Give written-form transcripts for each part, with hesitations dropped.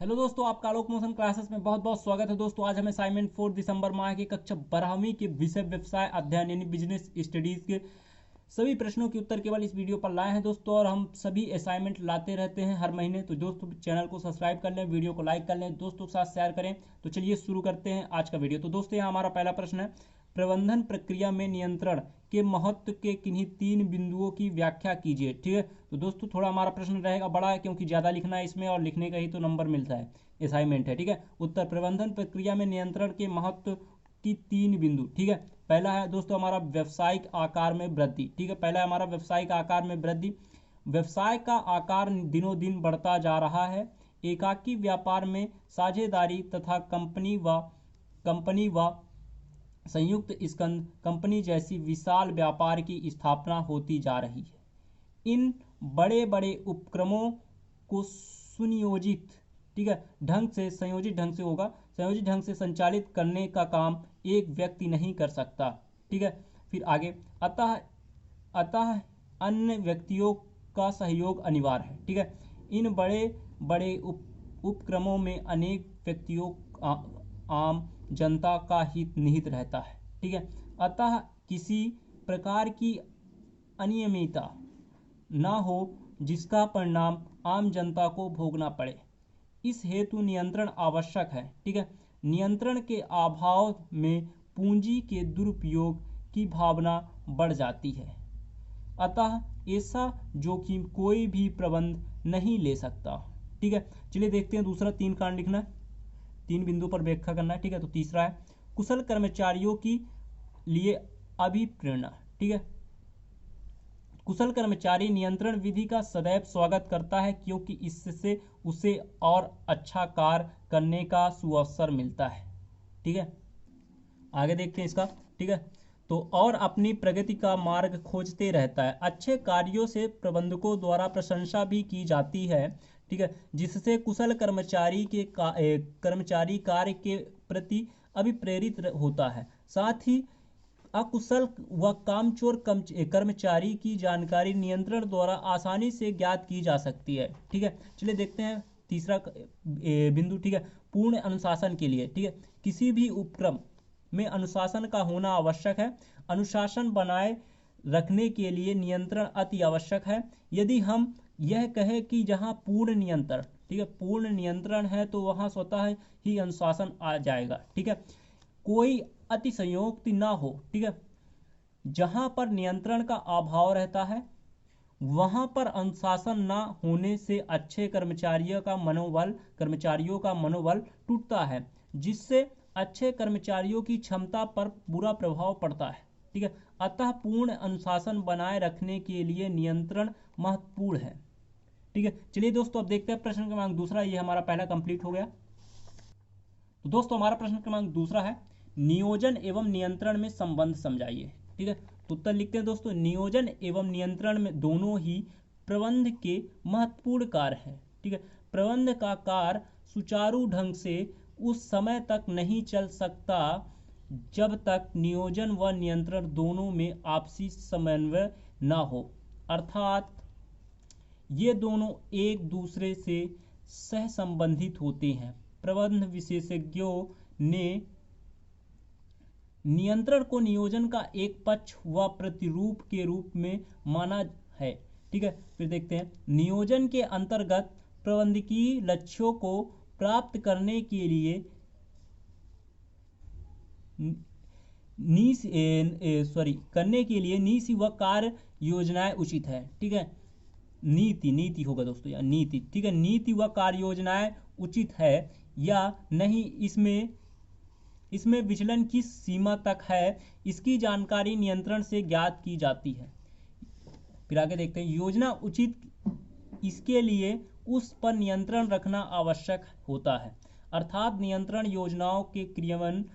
Hello दोस्तों, आपका आलोक motion classes में बहुत बहुत स्वागत है। दोस्तों आज हम असाइनमेंट 4 दिसंबर माह की कक्षा 12वीं के विषय व्यवसाय अध्ययन यानी बिजनेस स्टडीज के सभी प्रश्नों के उत्तर केवल इस वीडियो पर लाए हैं दोस्तों। और हम सभी असाइनमेंट लाते रहते हैं हर महीने। तो दोस्तों चैनल को सब्सक्राइब कर लें, वीडियो को लाइक कर लें, दोस्तों के साथ शेयर करें। तो चलिए शुरू करते हैं आज का वीडियो। तो दोस्तों यहाँ हमारा पहला प्रश्न है, प्रबंधन प्रक्रिया में नियंत्रण के महत्व के किन्हीं 3 बिंदुओं की व्याख्या कीजिए। ठीक है, तो दोस्तों थोड़ा हमारा प्रश्न रहेगा बड़ा है क्योंकि ज़्यादा लिखना है इसमें और लिखने का ही तो नंबर मिलता है, असाइनमेंट है। ठीक है, उत्तर प्रबंधन प्रक्रिया में नियंत्रण के महत्व की 3 बिंदु। ठीक है, पहला है दोस्तों हमारा व्यवसायिक आकार में वृद्धि। ठीक है, पहला है हमारा व्यवसायिक आकार में वृद्धि। व्यवसाय का आकार दिनों दिन बढ़ता जा रहा है। एकाकी व्यापार में साझेदारी तथा कंपनी व संयुक्त स्कंध कंपनी जैसी विशाल व्यापार की स्थापना होती जा रही है। इन बड़े बड़े उपक्रमों को सुनियोजित ठीक है ढंग से संयोजित ढंग से संचालित करने का काम एक व्यक्ति नहीं कर सकता। ठीक है, फिर आगे, अतः अतः अन्य व्यक्तियों का सहयोग अनिवार्य है। ठीक है, इन बड़े बड़े उपक्रमों में अनेक व्यक्तियों आम जनता का हित निहित रहता है। ठीक है, अतः किसी प्रकार की अनियमितता ना हो जिसका परिणाम आम जनता को भोगना पड़े। इस हेतु नियंत्रण आवश्यक है। ठीक है, नियंत्रण के अभाव में पूंजी के दुरुपयोग की भावना बढ़ जाती है। अतः ऐसा जोखिम कोई भी प्रबंध नहीं ले सकता। ठीक है, चलिए देखते हैं दूसरा। 3 कारण लिखना है, 3 बिंदु पर व्याख्या करना है। ठीक है, तो तीसरा है कुशल कर्मचारियों की लिए अभिप्रेरणा। ठीक है, कुशल कर्मचारी नियंत्रण विधि का सदैव स्वागत करता है क्योंकि इससे उसे और अच्छा कार्य करने का सुअवसर मिलता है। ठीक है, आगे देखते हैं इसका। ठीक है, तो और अपनी प्रगति का मार्ग खोजते रहता है। अच्छे कार्यों से प्रबंधकों द्वारा प्रशंसा भी की जाती है। ठीक है, जिससे कुशल कर्मचारी कार्य के प्रति अभिप्रेरित होता है। साथ ही अकुशल व कामचोर कर्मचारी की जानकारी नियंत्रण द्वारा आसानी से ज्ञात की जा सकती है। ठीक है, चलिए देखते हैं तीसरा बिंदु। ठीक है, पूर्ण अनुशासन के लिए। ठीक है, किसी भी उपक्रम में अनुशासन का होना आवश्यक है। अनुशासन बनाए रखने के लिए नियंत्रण अति आवश्यक है। यदि हम यह कहें कि जहां पूर्ण नियंत्रण ठीक है पूर्ण नियंत्रण है तो वहां स्वतः ही अनुशासन आ जाएगा। ठीक है, कोई अतिशयोक्ति ना हो। ठीक है, जहां पर नियंत्रण का अभाव रहता है वहां पर अनुशासन ना होने से अच्छे कर्मचारियों का मनोबल टूटता है, जिससे अच्छे कर्मचारियों की क्षमता पर बुरा प्रभाव पड़ता है। ठीक है, अतः पूर्ण अनुशासन बनाए रखने के लिए नियंत्रण महत्वपूर्ण है। ठीक है, चलिए दोस्तों अब देखते हैं प्रश्न क्रमांक दूसरा। ये हमारा पहला कंप्लीट हो गया। तो दोस्तों हमारा प्रश्न क्रमांक दूसरा है, नियोजन एवं नियंत्रण में संबंध समझाइए। ठीक है, तो उत्तर लिखते हैं दोस्तों, नियोजन एवं नियंत्रण में दोनों ही प्रबंध के महत्वपूर्ण कार्य हैं। ठीक है, प्रबंध का कार्य सुचारू ढंग से उस समय तक नहीं चल सकता जब तक नियोजन व नियंत्रण दोनों में आपसी समन्वय न हो, अर्थात ये दोनों एक दूसरे से सहसंबंधित होते हैं। प्रबंध विशेषज्ञों ने नियंत्रण को नियोजन का एक पक्ष व प्रतिरूप के रूप में माना है। ठीक है, फिर देखते हैं, नियोजन के अंतर्गत प्रबंधकीय लक्ष्यों को प्राप्त करने के लिए नीति व कार्य योजनाएं उचित है। ठीक है, नीति होगा दोस्तों या नीति। ठीक है, नीति व कार्य योजनाएं उचित है या नहीं, इसमें विचलन किस सीमा तक है, इसकी जानकारी नियंत्रण से ज्ञात की जाती है। फिर आगे देखते हैं, योजना उचित, इसके लिए उस पर नियंत्रण रखना आवश्यक होता है, अर्थात नियंत्रण योजनाओं के क्रियान्वयन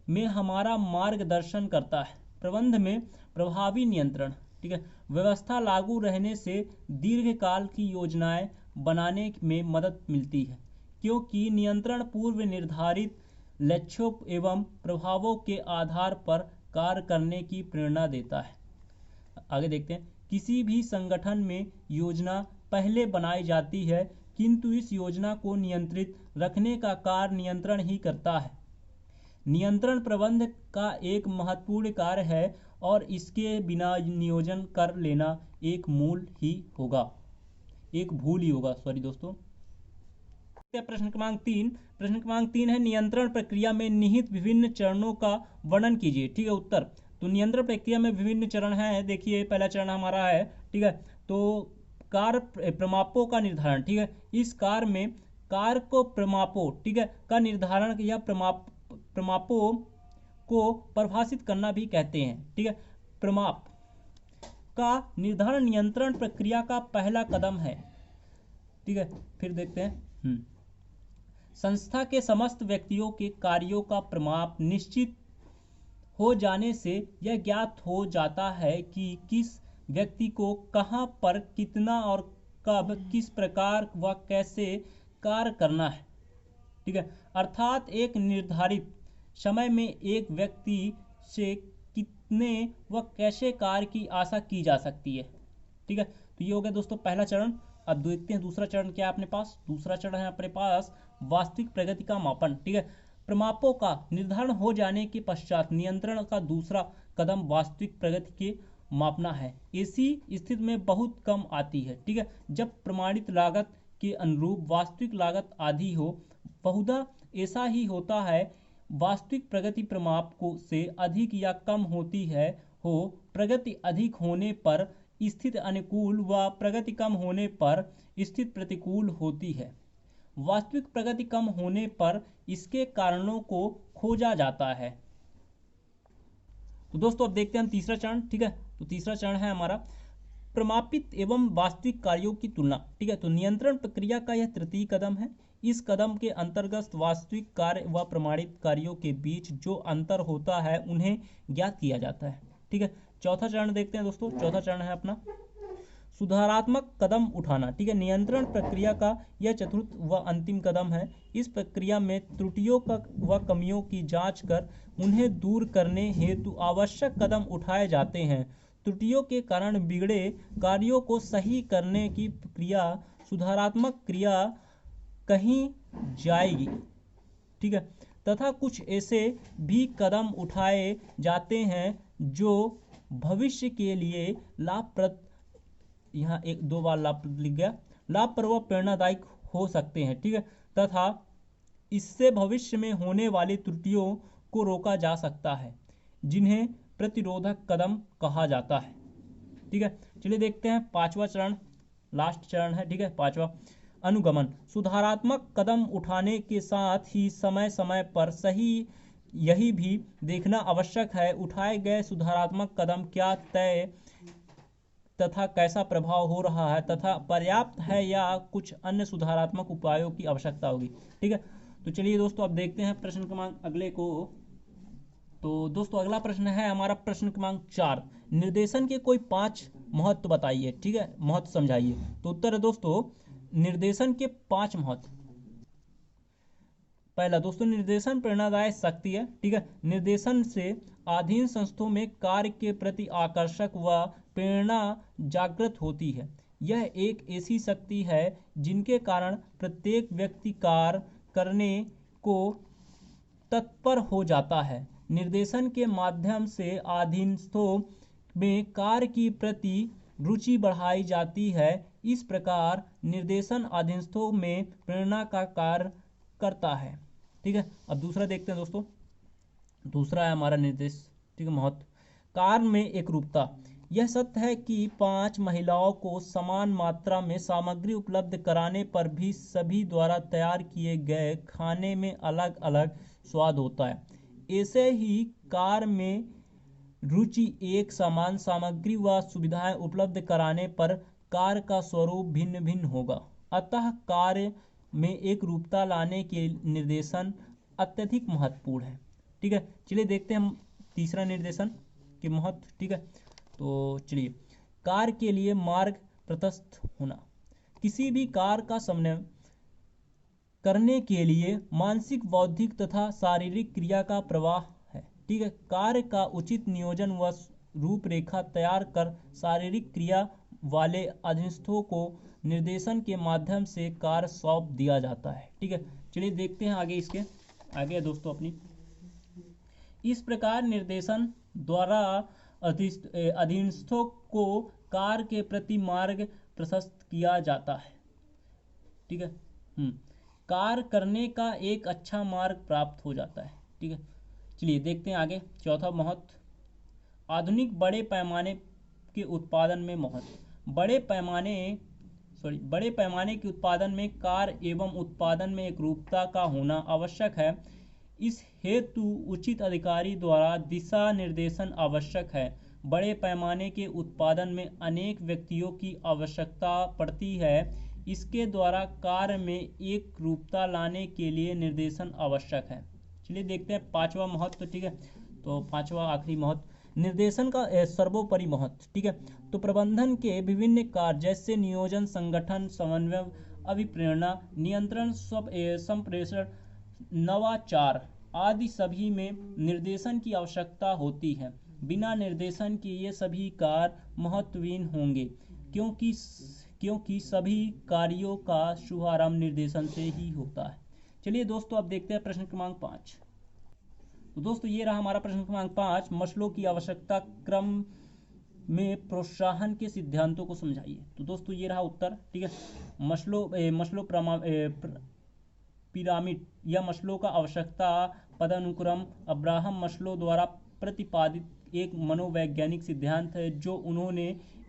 में हमारा मार्गदर्शन करता है। प्रबंध में प्रभावी नियंत्रण ठीक है व्यवस्था लागू रहने से दीर्घकाल की योजनाएं बनाने में मदद मिलती है, क्योंकि नियंत्रण पूर्व निर्धारित लक्ष्यों एवं प्रभावों के आधार पर कार्य करने की प्रेरणा देता है। आगे देखते हैं, किसी भी संगठन में योजना पहले बनाई जाती है किंतु इस योजना को नियंत्रित रखने का कार्य नियंत्रण ही करता है। नियंत्रण प्रबंध का एक महत्वपूर्ण कार्य है और इसके बिना नियोजन कर लेना एक भूल ही होगा, सॉरी दोस्तों। प्रश्न क्रमांक 3 है, नियंत्रण प्रक्रिया में निहित विभिन्न चरणों का वर्णन कीजिए। ठीक है, उत्तर। तो नियंत्रण प्रक्रिया में विभिन्न चरण हैं। देखिए, पहला चरण हमारा है, ठीक है, तो कार्य प्रमापों का निर्धारण। ठीक है, इस कार्य में कार्य को प्रमापों, ठीक है, का निर्धारण या प्रमापों को परिभाषित करना भी कहते हैं। ठीक है, प्रमाप का निर्धारण नियंत्रण प्रक्रिया का पहला कदम है। ठीक है, फिर देखते हैं। संस्था के समस्त व्यक्तियों के कार्यों का प्रमाप निश्चित हो जाने से यह ज्ञात हो जाता है कि किस व्यक्ति को कहाँ पर कितना और कब किस प्रकार व कैसे कार्य करना है। ठीक है, अर्थात एक निर्धारित समय में एक व्यक्ति से कितने व कैसे कार्य की आशा की जा सकती है। ठीक है, तो ये हो गया दोस्तों पहला चरण। अब देखते हैं दूसरा चरण क्या है अपने पास। दूसरा चरण है अपने पास वास्तविक प्रगति का मापन। ठीक है, प्रमापों का निर्धारण हो जाने के पश्चात नियंत्रण का दूसरा कदम वास्तविक प्रगति के मापना है। ऐसी स्थिति में बहुत कम आती है। ठीक है, जब प्रमाणित लागत के अनुरूप वास्तविक लागत आधी हो। बहुधा ऐसा ही होता है। वास्तविक प्रगति प्रमाप को से अधिक या कम होती है हो। प्रगति अधिक होने पर स्थिति अनुकूल व प्रगति कम होने पर स्थिति प्रतिकूल होती है। वास्तविक प्रगति कम होने पर इसके कारणों को खोजा जाता है। तो दोस्तों अब देखते हैं हम तीसरा चरण। ठीक है, तो तीसरा चरण है हमारा प्रमापित एवं वास्तविक कार्यों की तुलना। ठीक है, तो नियंत्रण प्रक्रिया का यह तृतीय कदम है। इस कदम के अंतर्गत वास्तविक कार्य व प्रमाणित कार्यों के बीच जो अंतर होता है उन्हें ज्ञात किया जाता है। ठीक है, चौथा चरण देखते हैं दोस्तों। चौथा चरण है अपना सुधारात्मक कदम उठाना। ठीक है, नियंत्रण प्रक्रिया का यह चतुर्थ व अंतिम कदम है। इस प्रक्रिया में त्रुटियों का व कमियों की जांच कर उन्हें दूर करने हेतु आवश्यक कदम उठाए जाते हैं। त्रुटियों के कारण बिगड़े कार्यों को सही करने की प्रक्रिया सुधारात्मक क्रिया कही जाएगी। ठीक है, तथा कुछ ऐसे भी कदम उठाए जाते हैं जो भविष्य के लिए लाभप्रद, यहाँ एक दो बार लाभप्रद लिख गया, लाभप्रद व प्रेरणादायक हो सकते हैं। ठीक है, तथा इससे भविष्य में होने वाली त्रुटियों को रोका जा सकता है, जिन्हें प्रतिरोधक कदम कहा जाता है। ठीक है, चलिए देखते हैं पांचवा चरण, लास्ट चरण है। ठीक है, पांचवा अनुगमन। सुधारात्मक कदम उठाने के साथ ही समय समय पर सही यही भी देखना आवश्यक है उठाए गए सुधारात्मक कदम क्या तय तथा कैसा प्रभाव हो रहा है तथा पर्याप्त है या कुछ अन्य सुधारात्मक उपायों की आवश्यकता होगी। ठीक है, तो चलिए दोस्तों अब देखते हैं प्रश्न क्रमांक अगले को। तो दोस्तों अगला प्रश्न है हमारा प्रश्न क्रमांक 4, निर्देशन के कोई 5 महत्व बताइए। ठीक है, महत्व समझाइए। तो उत्तर है दोस्तों निर्देशन के 5 महत्व। पहला दोस्तों निर्देशन प्रेरणादायक शक्ति है। ठीक है, निर्देशन से अधीन संस्थाओं में कार्य के प्रति आकर्षक व प्रेरणा जागृत होती है। यह एक ऐसी शक्ति है जिनके कारण प्रत्येक व्यक्ति कार्य करने को तत्पर हो जाता है। निर्देशन के माध्यम से अधीनस्थों में कार्य की प्रति रुचि बढ़ाई जाती है। इस प्रकार निर्देशन अधीनस्थों में प्रेरणा का कार्य करता है। ठीक है, अब दूसरा देखते हैं दोस्तों। दूसरा है हमारा निर्देश, ठीक है, महत्व। कार्य में एकरूपता। यह सत्य है कि 5 महिलाओं को समान मात्रा में सामग्री उपलब्ध कराने पर भी सभी द्वारा तैयार किए गए खाने में अलग अलग स्वाद होता है। ऐसे ही कार्य में रुचि एक समान सामग्री व सुविधाएं उपलब्ध कराने पर कार्य का स्वरूप भिन्न भिन्न होगा। अतः कार्य में एक रूपता लाने के निर्देशन अत्यधिक महत्वपूर्ण है। ठीक है, चलिए देखते हैं हम तीसरा निर्देशन के महत्व। ठीक है, तो चलिए कार्य के लिए मार्ग प्रशस्त होना। किसी भी कार्य का समन्वय करने के लिए मानसिक, बौद्धिक तथा शारीरिक क्रिया का प्रवाह है। ठीक है, कार्य का उचित नियोजन व रूपरेखा तैयार कर शारीरिक क्रिया वाले अधीनस्थों को निर्देशन के माध्यम से कार्य सौंप दिया जाता है। ठीक है, चलिए देखते हैं आगे। इसके आगे है दोस्तों अपनी, इस प्रकार निर्देशन द्वारा अधीनस्थों को कार्य के प्रति मार्ग प्रशस्त किया जाता है। ठीक है, कार्य करने का एक अच्छा मार्ग प्राप्त हो जाता है। ठीक है, चलिए देखते हैं आगे। चौथा महत्व, आधुनिक बड़े पैमाने के उत्पादन में महत्व। बड़े पैमाने के उत्पादन में कार्य एवं उत्पादन में एकरूपता का होना आवश्यक है। इस हेतु उचित अधिकारी द्वारा दिशा निर्देशन आवश्यक है। बड़े पैमाने के उत्पादन में अनेक व्यक्तियों की आवश्यकता पड़ती है। इसके द्वारा कार्य में एक रूपता लाने के लिए निर्देशन आवश्यक है। चलिए देखते हैं पांचवा महत्व। ठीक है, तो पांचवा आखिरी महत्व, निर्देशन का सर्वोपरि महत्व। ठीक है, तो प्रबंधन के विभिन्न कार्य जैसे नियोजन, संगठन, समन्वय, अभिप्रेरणा, नियंत्रण, संप्रेषण, नवाचार आदि सभी में निर्देशन की आवश्यकता होती है। बिना निर्देशन के ये सभी कार्य महत्वहीन होंगे, क्योंकि सभी कार्यों का शुभारंभ निर्देशन से ही होता है। चलिए दोस्तों अब देखते हैं प्रश्न क्रमांक 5। तो दोस्तों ये रहा हमारा प्रश्न क्रमांक 5, मस्लो की आवश्यकता क्रम में प्रोत्साहन के सिद्धांतों को समझाइए। तो दोस्तों ये रहा उत्तर। ठीक है, मस्लो पिरामिड या मस्लो का आवश्यकता पदानुक्रम अब्राहम मस्लो द्वारा प्रतिपादित एक मनोवैज्ञानिक सिद्धांत है, जो उन्होंने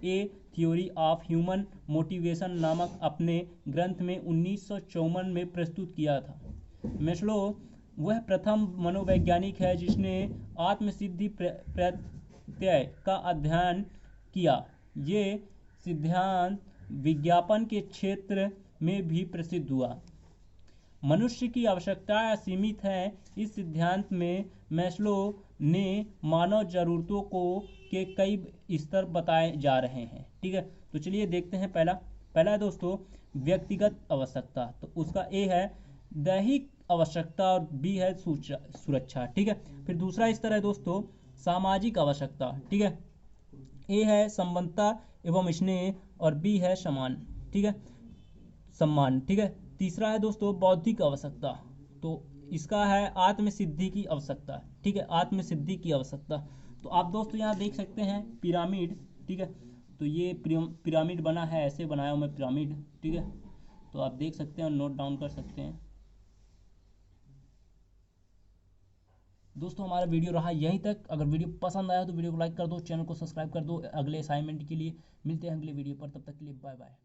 ए थ्योरी ऑफ ह्यूमन मोटिवेशन नामक अपने ग्रंथ में 1954 में प्रस्तुत किया था। मस्लो वह प्रथम मनोवैज्ञानिक है जिसने आत्मसिद्धि प्रत्यय का अध्ययन किया। ये सिद्धांत विज्ञापन के क्षेत्र में भी प्रसिद्ध हुआ। मनुष्य की आवश्यकताएं असीमित हैं। इस सिद्धांत में मैस्लो ने मानव जरूरतों के कई स्तर बताए जा रहे हैं। ठीक है, तो चलिए देखते हैं। पहला है दोस्तों व्यक्तिगत आवश्यकता, तो उसका ए है दैहिक आवश्यकता और बी है सुरक्षा। ठीक है, फिर दूसरा स्तर है दोस्तों सामाजिक आवश्यकता। ठीक है, ए है संबद्धता एवं स्नेह और बी है सम्मान। ठीक है, सम्मान। ठीक है, तीसरा है दोस्तों बौद्धिक आवश्यकता, तो इसका है आत्मसिद्धि की आवश्यकता। ठीक है, आत्मसिद्धि की आवश्यकता। तो आप दोस्तों यहाँ देख सकते हैं पिरामिड। ठीक है, तो ये पिरामिड बना है, ऐसे बनाया हूँ मैं पिरामिड। ठीक है, तो आप देख सकते हैं और नोट डाउन कर सकते हैं। दोस्तों हमारा वीडियो रहा यहीं तक। अगर वीडियो पसंद आया तो वीडियो को लाइक कर दो, चैनल को सब्सक्राइब कर दो। अगले असाइनमेंट के लिए मिलते हैं अगले वीडियो पर, तब तक के लिए बाय बाय।